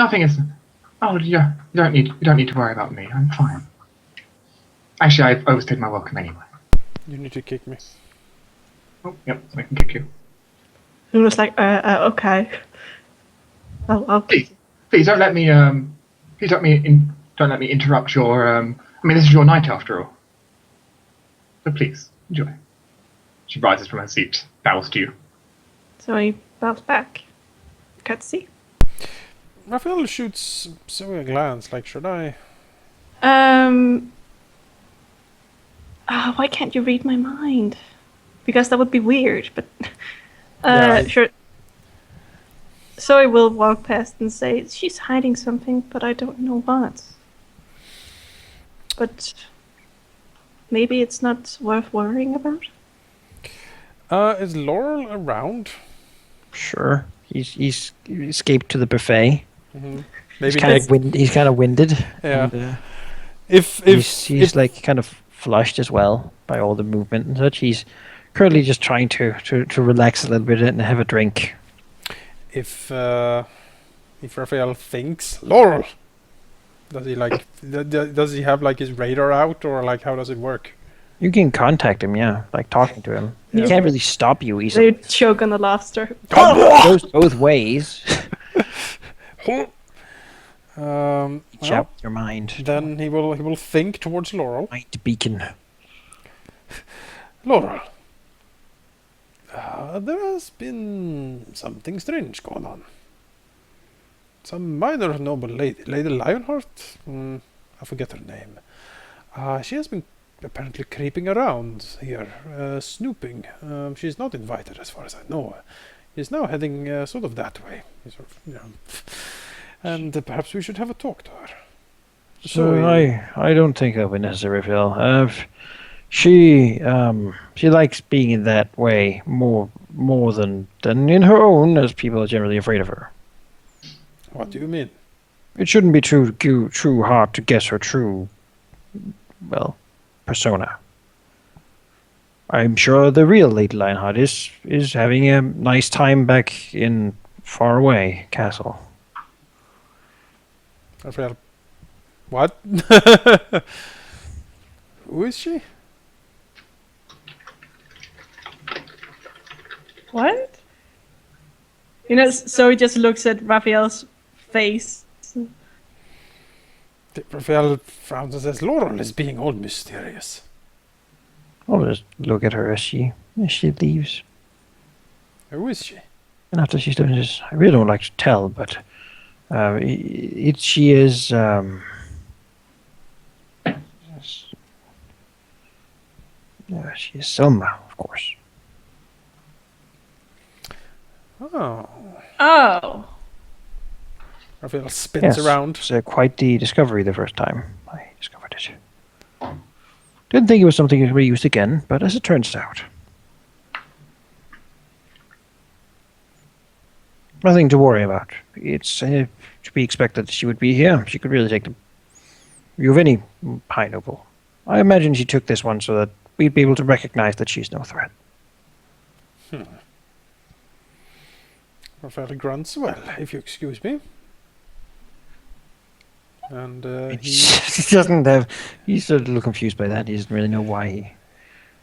nothing is... Oh, yeah, you don't need to worry about me. I'm fine. Actually, I've overstayed my welcome anyway. You need to kick me. Oh, yep, I can kick you. He was like, okay. I'll kick you. Please don't let me don't let me interrupt your I mean, this is your night after all. So please enjoy. She rises from her seat, bows to you. So he bows back. Cutsy. Raphael shoots Zoe a glance, like, should I? Why can't you read my mind? Because that would be weird, but... Yeah, sure. Zoe will walk past and say, she's hiding something, but I don't know what. But... maybe it's not worth worrying about? Is Laurel around? Sure. He's escaped to the buffet. Mm-hmm. He's Maybe kind of winded. Yeah. And, If he's like kind of flushed as well by all the movement and such. He's currently just trying to relax a little bit and have a drink. if Raphael thinks Laurel, does he like does he have like his radar out, or like how does it work? You can contact him, yeah, like talking to him. He Yeah. can't really stop you easily. They choke on the laughter. It goes both ways. Well, Out your mind. then he will think towards Laurel. Light beacon. Laurel, there has been something strange going on. Some minor noble Lady Lionheart, I forget her name. She has been apparently creeping around here, snooping. She's not invited as far as I know. She's now heading sort of that way. Sort of, and perhaps we should have a talk to her. So I don't think that'll be necessary, Phil. She likes being in that way more than in her own, as people are generally afraid of her. What do you mean? It shouldn't be too hard to guess her true, well, persona. I'm sure the real Lady Lionheart is having a nice time back in faraway castle. Raphael, what? Who is she? What? You know, Zoe just looks at Raphael's face. Raphael frowns and says, Laurel is being all mysterious. I'll just look at her as she leaves. Who is she? And after she's done this, I really don't like to tell, but she is. Yeah, she is Selma, of course. Oh. Oh. Raphael spins around. It was quite the discovery the first time I discovered it. Didn't think it was something that could be used again, but as it turns out. Nothing to worry about. It's to be expected she would be here. She could really take the view of any high noble. I imagine she took this one so that we'd be able to recognize that she's no threat. Raphael grunts, well, if you excuse me. And He doesn't have. He's a little confused by that. He doesn't really know why he.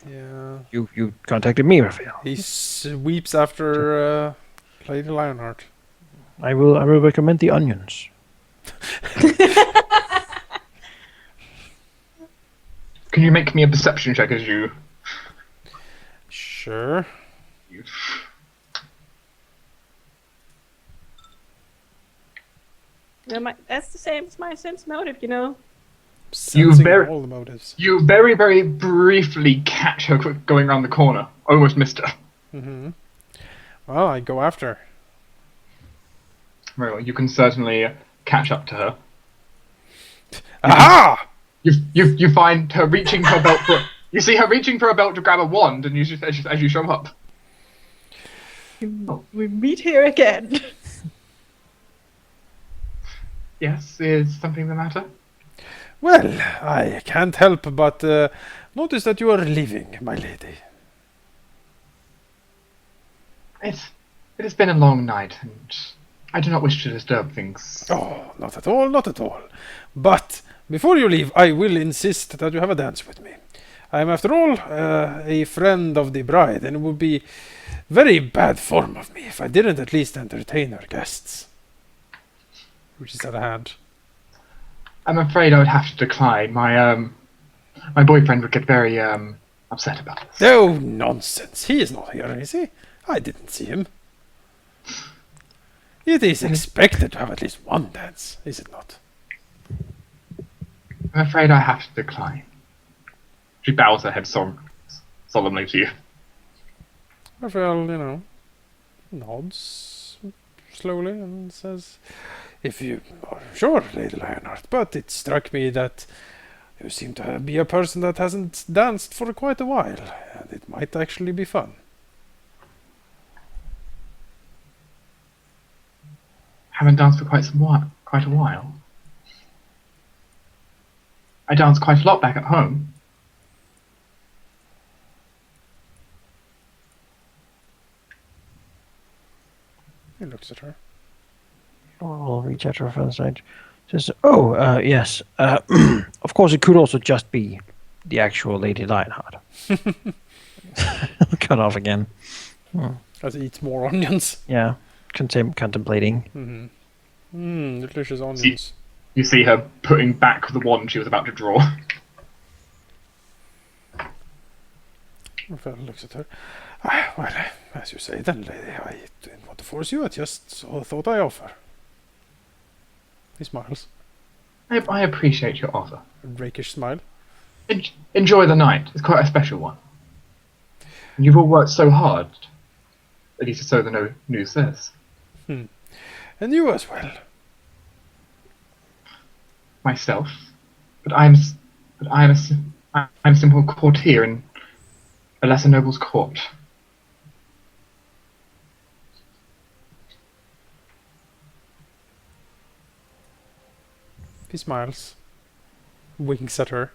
Yeah. You contacted me, Raphael. He sweeps after Lady Lionheart. I will recommend the onions. Can you make me a perception check as you... Sure. Yeah, that's the same as my sense motive, you know. Sensing all the motives. You very, very briefly catch her going around the corner. Almost missed her. Mm-hmm. Well, I go after. Very well, you can certainly catch up to her. Aha! You find her reaching for a belt for... You see her reaching for a belt to grab a wand, and as you show up. We meet here again. Yes, is something the matter? Well, I can't help but notice that you are leaving, my lady. It has been a long night, and I do not wish to disturb things. Oh, not at all, not at all. But before you leave, I will insist that you have a dance with me. I am, after all, a friend of the bride, and it would be very bad form of me if I didn't at least entertain her guests. Which is at hand. I'm afraid I would have to decline. My boyfriend would get very upset about this. Oh, nonsense. He is not here, is he? I didn't see him. It is expected to have at least one dance, is it not? I'm afraid I have to decline. She bows her head solemnly to you. Raphael, nods slowly and says, if you are sure, Lady Lionheart, but it struck me that you seem to be a person that hasn't danced for quite a while, and it might actually be fun. Haven't danced for quite a while. I dance quite a lot back at home. He looks at her. I'll reach out to her from the side. Says, "Oh, yes. Of course, it could also just be the actual Lady Lionheart." Cut off again. As he eats more onions. Yeah, contemplating. Delicious onions. You see her putting back the wand she was about to draw. Raphael looks at her. Well, as you say then, lady, I didn't want to force you, I just thought I offer. He smiles. I appreciate your offer. A rakish smile. Enjoy the night. It's quite a special one. And you've all worked so hard. At least so the news says. And you as well. Myself, but I'm a simple courtier in a lesser noble's court. He smiles. Winks at her.